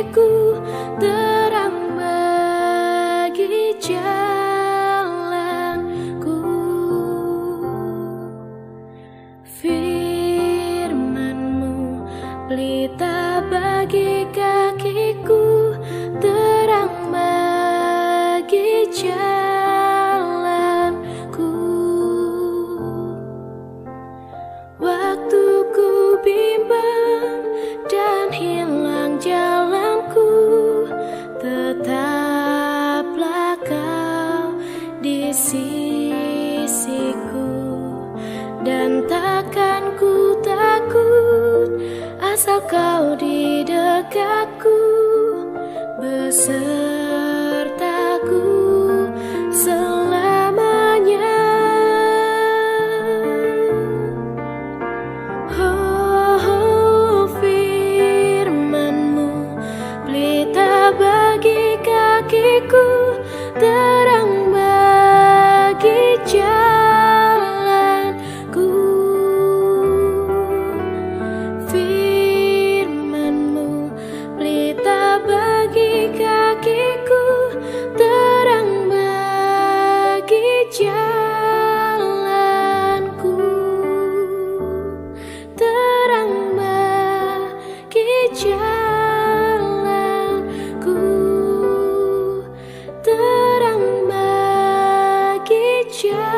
kakiku, terang bagi jalanku. Firman-Mu pelita bagi kakiku, terang bagi jalanku. Waktu ku bimbang dan hilang jalanku, tetaplah Kau di sisiku. Dan takkan ku takut, asal Kau di dekatku, besertaku selamanya. Oh, firman-Mu pelita bagi kakiku, terang bagi jalanku. Firman-Mu pelita bagi kakiku, terang bagi jalanku. Terang bagi jalanku, terang bagi jalanku.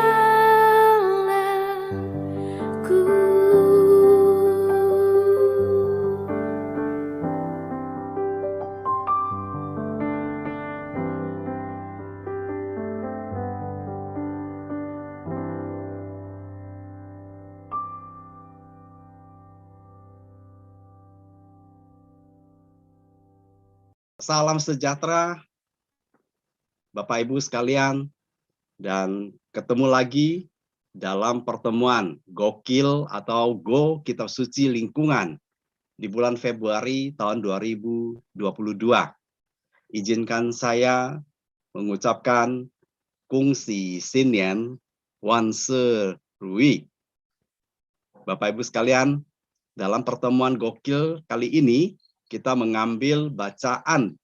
Salam sejahtera, Bapak Ibu sekalian, dan ketemu lagi dalam pertemuan Gokil atau Go Kitab Suci Lingkungan di bulan Februari tahun 2022. Izinkan saya mengucapkan Kungsi Sinian Wan Se Rui. Bapak Ibu sekalian, dalam pertemuan Gokil kali ini kita mengambil bacaan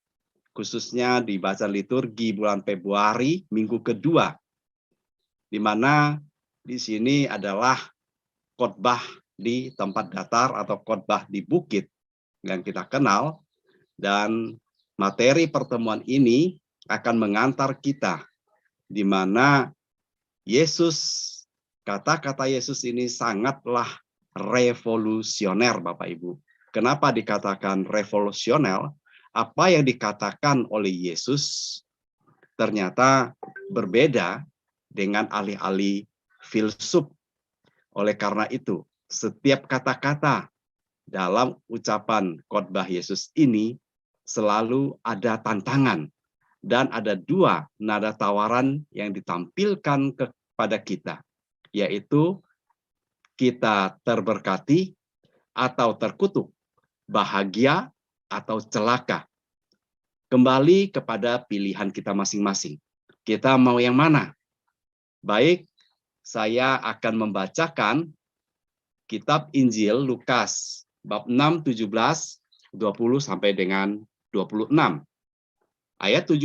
khususnya di bacaan liturgi bulan Februari minggu kedua, di mana di sini adalah khotbah di tempat datar atau khotbah di bukit yang kita kenal, dan materi pertemuan ini akan mengantar kita di mana Yesus, kata-kata Yesus ini sangatlah revolusioner, Bapak Ibu. Kenapa dikatakan revolusioner? Apa yang dikatakan oleh Yesus ternyata berbeda dengan ahli-ahli filsuf. Oleh karena itu, setiap kata-kata dalam ucapan khotbah Yesus ini selalu ada tantangan dan ada dua nada tawaran yang ditampilkan kepada kita, yaitu kita terberkati atau terkutuk, bahagia atau celaka. Kembali kepada pilihan kita masing-masing. Kita mau yang mana? Baik, saya akan membacakan kitab Injil Lukas bab 6, 17, 20 sampai dengan 26. Ayat 17.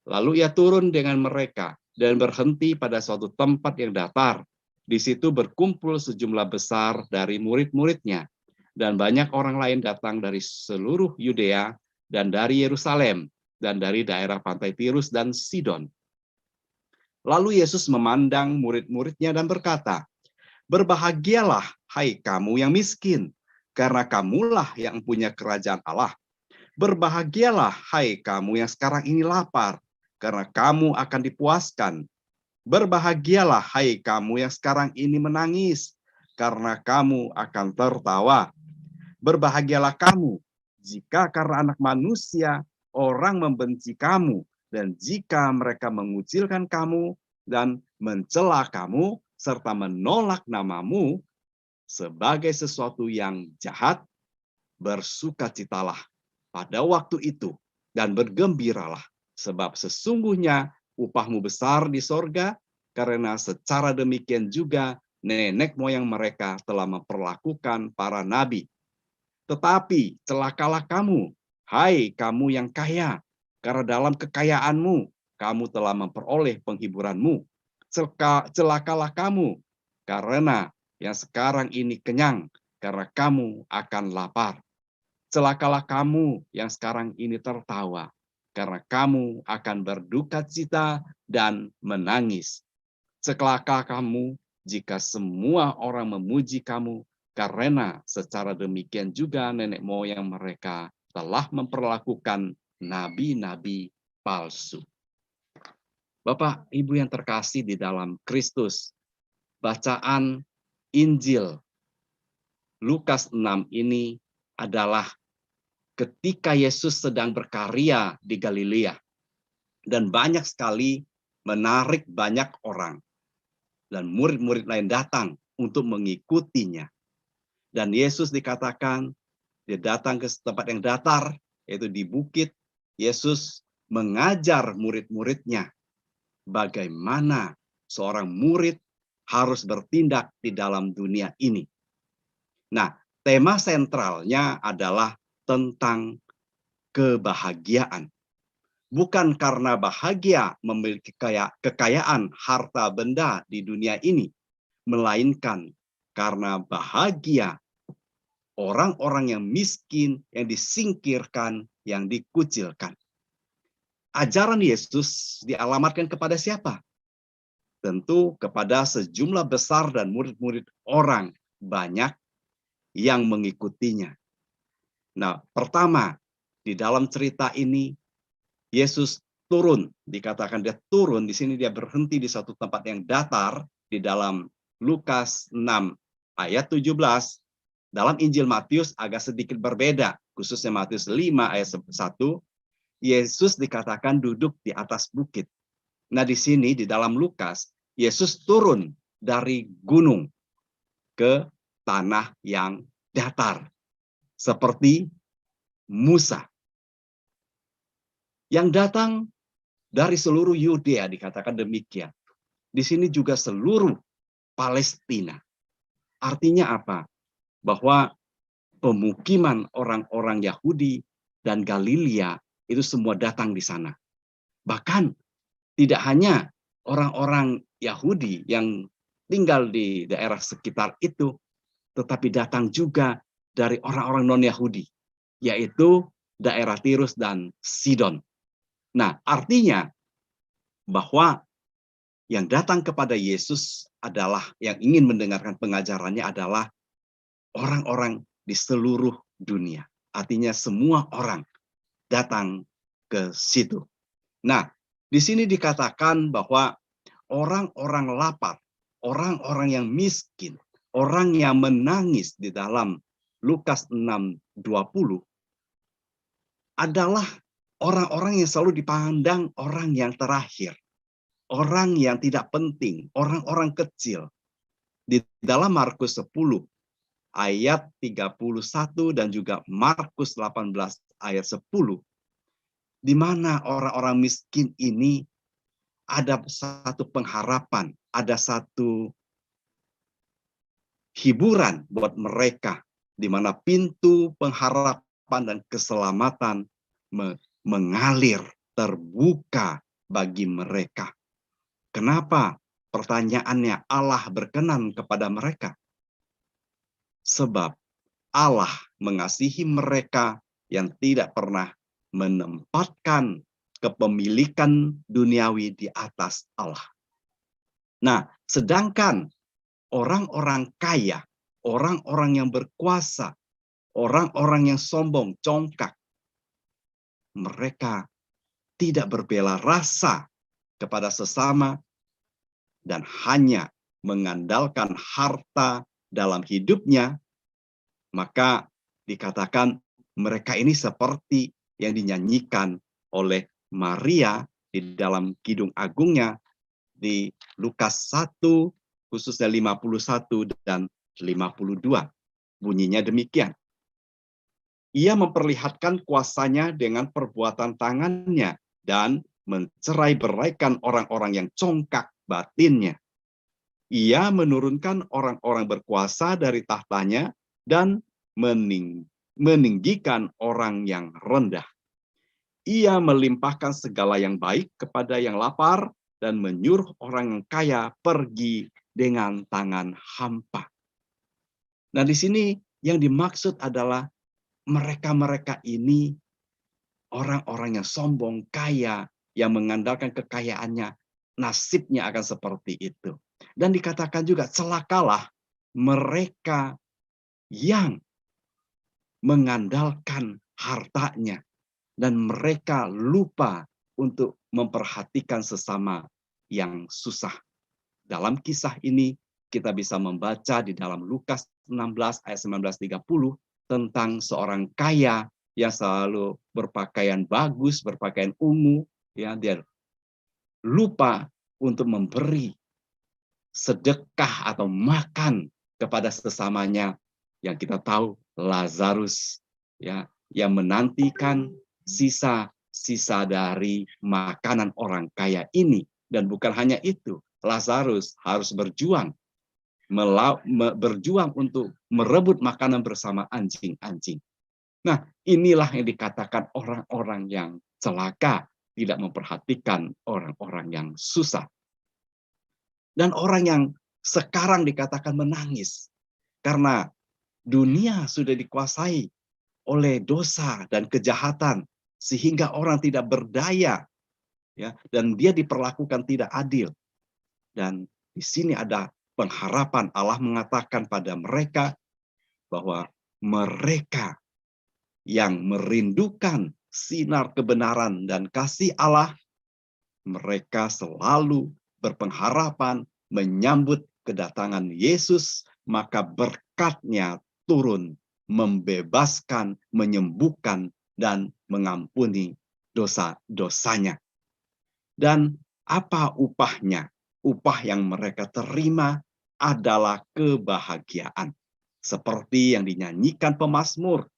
Lalu ia turun dengan mereka dan berhenti pada suatu tempat yang datar. Di situ berkumpul sejumlah besar dari murid-muridnya, dan banyak orang lain datang dari seluruh Yudea dan dari Yerusalem dan dari daerah pantai Tirus dan Sidon. Lalu Yesus memandang murid-muridnya dan berkata, "Berbahagialah, hai kamu yang miskin, karena kamulah yang punya kerajaan Allah. Berbahagialah, hai kamu yang sekarang ini lapar, karena kamu akan dipuaskan. Berbahagialah, hai kamu yang sekarang ini menangis, karena kamu akan tertawa. Berbahagialah kamu jika karena Anak Manusia orang membenci kamu, dan jika mereka mengucilkan kamu dan mencela kamu serta menolak namamu sebagai sesuatu yang jahat, bersukacitalah pada waktu itu dan bergembiralah, sebab sesungguhnya upahmu besar di sorga, karena secara demikian juga nenek moyang mereka telah memperlakukan para nabi. Tetapi celakalah kamu, Hai kamu yang kaya, karena dalam kekayaanmu kamu telah memperoleh penghiburanmu. Celakalah kamu, karena yang sekarang ini kenyang, karena kamu akan lapar. Celakalah kamu yang sekarang ini tertawa, karena kamu akan berduka cita dan menangis. Celaka kamu jika semua orang memuji kamu, karena secara demikian juga nenek moyang mereka telah memperlakukan nabi-nabi palsu. Bapak, Ibu yang terkasih di dalam Kristus, bacaan Injil Lukas 6 ini adalah ketika Yesus sedang berkarya di Galilea. Dan banyak sekali menarik banyak orang. Dan murid-murid lain datang untuk mengikutinya. Dan Yesus dikatakan, dia datang ke tempat yang datar, yaitu di bukit. Yesus mengajar murid-muridnya bagaimana seorang murid harus bertindak di dalam dunia ini. Nah, tema sentralnya adalah tentang kebahagiaan. Bukan karena bahagia memiliki kekayaan harta benda di dunia ini, melainkan karena bahagia orang-orang yang miskin, yang disingkirkan, yang dikucilkan. Ajaran Yesus dialamatkan kepada siapa? Tentu kepada sejumlah besar dan murid-murid orang banyak yang mengikutinya. Nah, pertama, di dalam cerita ini, Yesus turun, dikatakan dia turun, di sini dia berhenti di satu tempat yang datar, di dalam Lukas 6 ayat 17, dalam Injil Matius agak sedikit berbeda, khususnya Matius 5 ayat 1, Yesus dikatakan duduk di atas bukit. Nah, di sini di dalam Lukas, Yesus turun dari gunung ke tanah yang datar, seperti Musa. Yang datang dari seluruh Yudea, dikatakan demikian. Di sini juga seluruh Palestina. Artinya apa? Bahwa pemukiman orang-orang Yahudi dan Galilea itu semua datang di sana. Bahkan tidak hanya orang-orang Yahudi yang tinggal di daerah sekitar itu, tetapi datang juga dari orang-orang non-Yahudi, yaitu daerah Tirus dan Sidon. Nah, artinya bahwa yang datang kepada Yesus adalah, yang ingin mendengarkan pengajarannya adalah orang-orang di seluruh dunia. Artinya semua orang datang ke situ. Nah, di sini dikatakan bahwa orang-orang lapar, orang-orang yang miskin, orang yang menangis di dalam Lukas 6:20 adalah orang-orang yang selalu dipandang orang yang terakhir, orang yang tidak penting, orang-orang kecil. Di dalam Markus 10 ayat 31 dan juga Markus 18 ayat 10, di mana orang-orang miskin ini ada satu pengharapan, ada satu hiburan buat mereka, di mana pintu pengharapan dan keselamatan mengalir, terbuka bagi mereka. Kenapa? Pertanyaannya, Allah berkenan kepada mereka. Sebab Allah mengasihi mereka yang tidak pernah menempatkan kepemilikan duniawi di atas Allah. Nah, sedangkan orang-orang kaya, orang-orang yang berkuasa, orang-orang yang sombong, congkak, mereka tidak berbela rasa kepada sesama dan hanya mengandalkan harta dalam hidupnya, maka dikatakan mereka ini seperti yang dinyanyikan oleh Maria di dalam Kidung Agungnya di Lukas 1 khususnya 51 dan 52. Bunyinya demikian. Ia memperlihatkan kuasanya dengan perbuatan tangannya dan mencerai-beraikan orang-orang yang congkak batinnya. Ia menurunkan orang-orang berkuasa dari tahtanya dan meninggikan orang yang rendah. Ia melimpahkan segala yang baik kepada yang lapar dan menyuruh orang yang kaya pergi dengan tangan hampa. Nah, di sini yang dimaksud adalah mereka-mereka ini orang-orang yang sombong, kaya, yang mengandalkan kekayaannya, nasibnya akan seperti itu. Dan dikatakan juga celakalah mereka yang mengandalkan hartanya dan mereka lupa untuk memperhatikan sesama yang susah. Dalam kisah ini kita bisa membaca di dalam Lukas 16 ayat 19-30 tentang seorang kaya yang selalu berpakaian bagus, berpakaian ungu, ya, dia lupa untuk memberi sedekah atau makan kepada sesamanya yang kita tahu Lazarus, ya, yang menantikan sisa-sisa dari makanan orang kaya ini. Dan bukan hanya itu, Lazarus harus berjuang untuk merebut makanan bersama anjing-anjing. Nah, inilah yang dikatakan orang-orang yang celaka, tidak memperhatikan orang-orang yang susah. Dan orang yang sekarang dikatakan menangis karena dunia sudah dikuasai oleh dosa dan kejahatan sehingga orang tidak berdaya, ya, dan dia diperlakukan tidak adil. Dan di sini ada pengharapan. Allah mengatakan pada mereka bahwa mereka yang merindukan sinar kebenaran dan kasih Allah, mereka selalu berpengharapan menyambut kedatangan Yesus, maka berkat-Nya turun, membebaskan, menyembuhkan, dan mengampuni dosa-dosanya. Dan apa upahnya? Upah yang mereka terima adalah kebahagiaan. Seperti yang dinyanyikan pemazmur,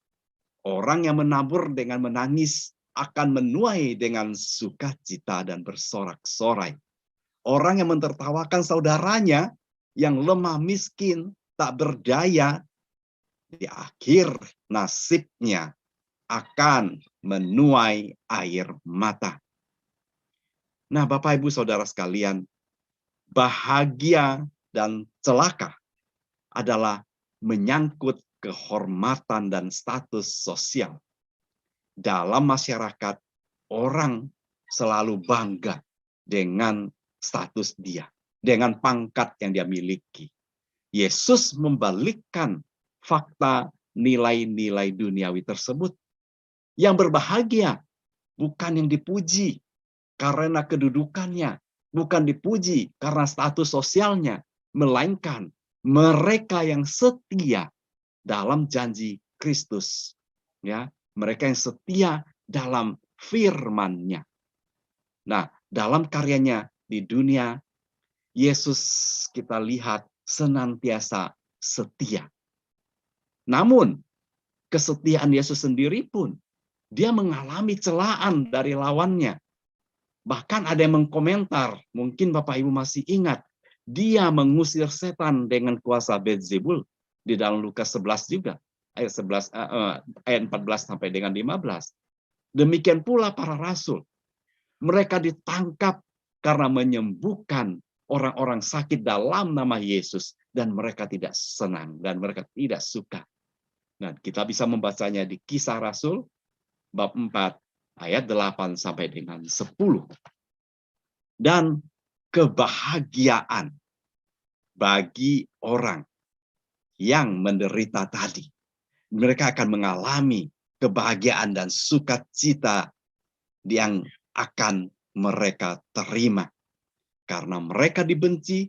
orang yang menabur dengan menangis akan menuai dengan sukacita dan bersorak-sorai. Orang yang mentertawakan saudaranya yang lemah miskin, tak berdaya, di akhir nasibnya akan menuai air mata. Nah, Bapak Ibu Saudara sekalian, bahagia dan celaka adalah menyangkut kehormatan dan status sosial. Dalam masyarakat, orang selalu bangga dengan status dia, dengan pangkat yang dia miliki. Yesus membalikkan fakta nilai-nilai duniawi tersebut. Yang berbahagia bukan yang dipuji karena kedudukannya, bukan dipuji karena status sosialnya, melainkan mereka yang setia dalam janji Kristus, ya, mereka yang setia dalam firman-Nya. Nah, dalam karyanya di dunia, Yesus kita lihat senantiasa setia. Namun, kesetiaan Yesus sendiri pun, dia mengalami celaan dari lawannya. Bahkan ada yang mengkomentar, mungkin Bapak Ibu masih ingat, dia mengusir setan dengan kuasa Beelzebul di dalam Lukas 11 juga, ayat 14 sampai dengan 15. Demikian pula para rasul. Mereka ditangkap karena menyembuhkan orang-orang sakit dalam nama Yesus, dan mereka tidak senang dan mereka tidak suka. Nah, kita bisa membacanya di Kisah Rasul bab 4 ayat 8 sampai dengan 10. Dan kebahagiaan bagi orang yang menderita tadi. Mereka akan mengalami kebahagiaan dan sukacita yang akan mereka terima. Karena mereka dibenci,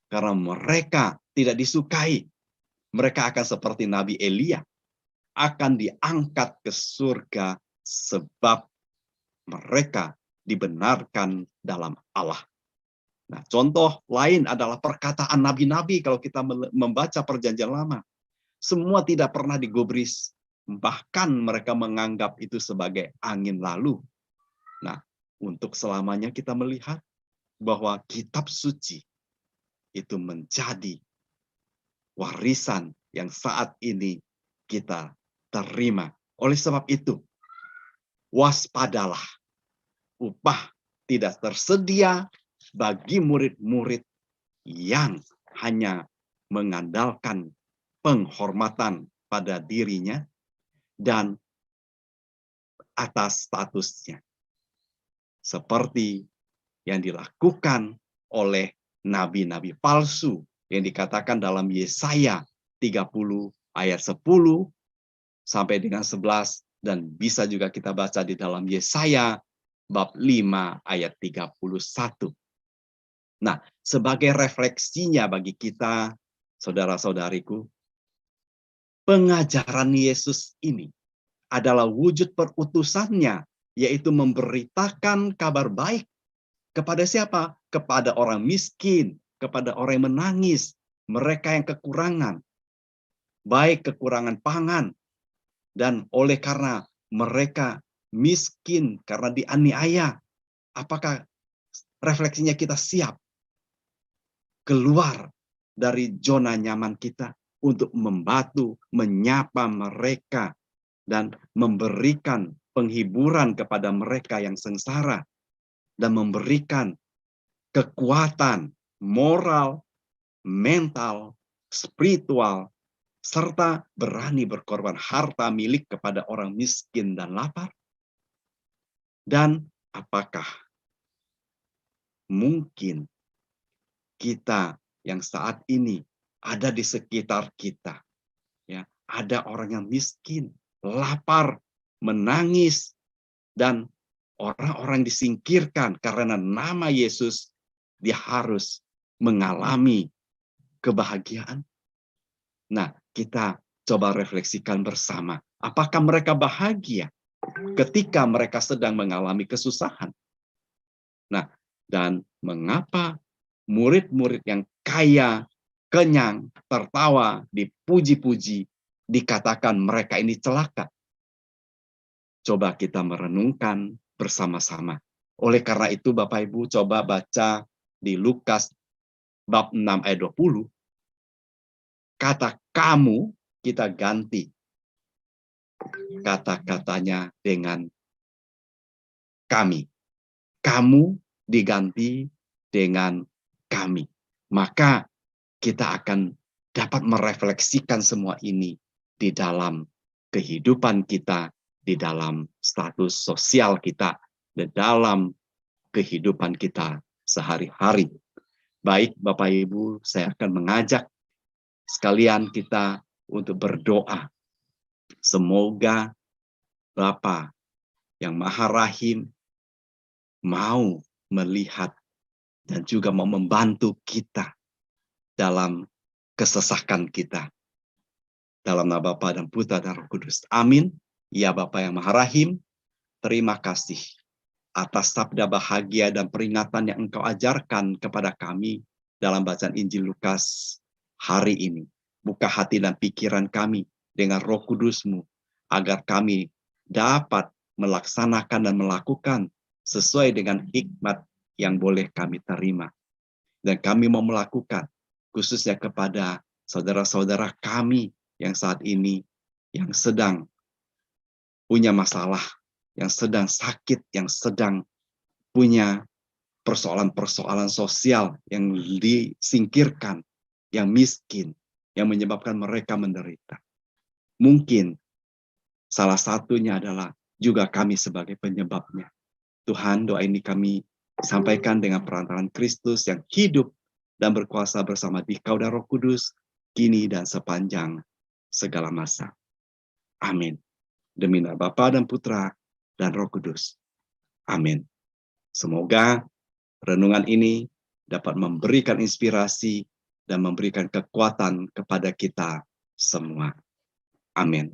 karena mereka tidak disukai. Mereka akan seperti Nabi Elia, akan diangkat ke surga sebab mereka dibenarkan dalam Allah. Nah, contoh lain adalah perkataan nabi-nabi kalau kita membaca Perjanjian Lama. Semua tidak pernah digubris, bahkan mereka menganggap itu sebagai angin lalu. Nah, untuk selamanya kita melihat bahwa kitab suci itu menjadi warisan yang saat ini kita terima. Oleh sebab itu, waspadalah. Upah tidak tersedia bagi murid-murid yang hanya mengandalkan penghormatan pada dirinya dan atas statusnya. Seperti yang dilakukan oleh nabi-nabi palsu yang dikatakan dalam Yesaya 30 ayat 10 sampai dengan 11, dan bisa juga kita baca di dalam Yesaya bab 5 ayat 31. Nah, sebagai refleksinya bagi kita, saudara-saudariku, pengajaran Yesus ini adalah wujud perutusannya, yaitu memberitakan kabar baik kepada siapa? Kepada orang miskin, kepada orang yang menangis, mereka yang kekurangan, baik kekurangan pangan, dan oleh karena mereka miskin karena dianiaya, apakah refleksinya kita siap keluar dari zona nyaman kita untuk membantu, menyapa mereka, dan memberikan penghiburan kepada mereka yang sengsara, dan memberikan kekuatan moral, mental, spiritual, serta berani berkorban harta milik kepada orang miskin dan lapar? Dan apakah mungkin kita yang saat ini ada di sekitar kita, ya, ada orang yang miskin, lapar, menangis, dan orang-orang disingkirkan karena nama Yesus, dia harus mengalami kebahagiaan? Nah, kita coba refleksikan bersama. Apakah mereka bahagia ketika mereka sedang mengalami kesusahan? Nah, dan mengapa murid-murid yang kaya, kenyang, tertawa, dipuji-puji, dikatakan mereka ini celaka? Coba kita merenungkan bersama-sama. Oleh karena itu, Bapak Ibu, coba baca di Lukas bab 6 ayat 20. Kata kamu kita ganti kata-katanya dengan kami. Kamu diganti dengan kami. Maka kita akan dapat merefleksikan semua ini di dalam kehidupan kita, di dalam status sosial kita, di dalam kehidupan kita sehari-hari. Baik, Bapak Ibu, saya akan mengajak sekalian kita untuk berdoa. Semoga Bapa yang Maha Rahim mau melihat dan juga mau membantu kita dalam kesesakan kita. Dalam nama Bapa dan Putra dan Roh Kudus. Amin. Ya Bapa yang Maha Rahim, terima kasih atas sabda bahagia dan peringatan yang Engkau ajarkan kepada kami dalam bacaan Injil Lukas hari ini. Buka hati dan pikiran kami dengan Roh Kudus-Mu, agar kami dapat melaksanakan dan melakukan sesuai dengan hikmat yang boleh kami terima. Dan kami mau melakukan khususnya kepada saudara-saudara kami yang saat ini yang sedang punya masalah, yang sedang sakit, yang sedang punya persoalan-persoalan sosial yang disingkirkan, yang miskin, yang menyebabkan mereka menderita. Mungkin salah satunya adalah juga kami sebagai penyebabnya. Tuhan, doa ini kami sampaikan dengan perantaraan Kristus yang hidup dan berkuasa bersama Dikau dan Roh Kudus, kini dan sepanjang segala masa. Amin. Demi nama Bapa dan Putra dan Roh Kudus. Amin. Semoga renungan ini dapat memberikan inspirasi dan memberikan kekuatan kepada kita semua. Amin.